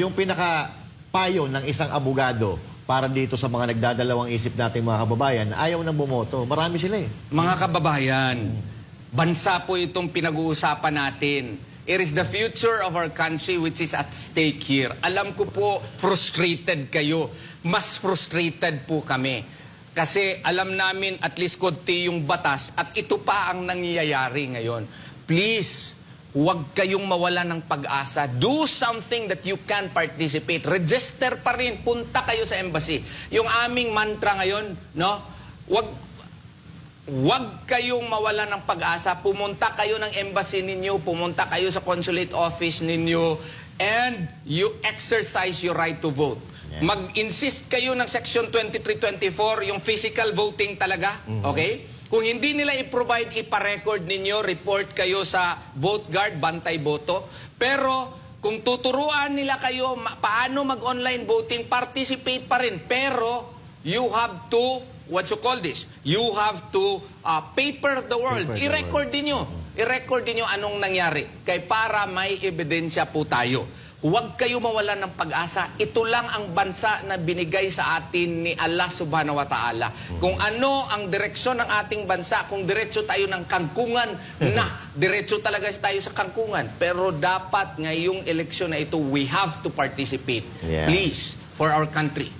Yung pinaka-payo ng isang abogado para dito sa mga nagdadalawang isip nating mga kababayan, ayaw nang bumoto. Marami sila eh. Mga kababayan, bansa po itong pinag-uusapan natin. It is the future of our country which is at stake here. Alam ko po, frustrated kayo. Mas frustrated po kami. Kasi alam namin at least konti yung batas at ito pa ang nangyayari ngayon. Please, huwag kayong mawala ng pag-asa. Do something that you can participate. Register pa rin. Punta kayo sa embassy. Yung aming mantra ngayon, no? Huwag kayong mawala ng pag-asa. Pumunta kayo ng embassy ninyo. Pumunta kayo sa consulate office ninyo. And you exercise your right to vote. Yeah. Mag-insist kayo ng Section 2324, yung physical voting talaga. Okay? Kung hindi nila i-provide, ipa-record ninyo, report kayo sa Vote Guard, Bantay Boto. Pero kung tuturuan nila kayo paano mag-online voting, participate pa rin. Pero you have to, what you call this? You have to paper the world. I-record din nyo. I-record din nyo anong nangyari. Kaya para may ebidensya po tayo. Huwag kayo mawala ng pag-asa. Ito lang ang bansa na binigay sa atin ni Allah subhanahu wa ta'ala. Kung ano ang direksyon ng ating bansa, kung diretso tayo ng kangkungan, diretso talaga tayo sa kangkungan. Pero dapat ngayong eleksyon na ito, we have to participate. Please, for our country.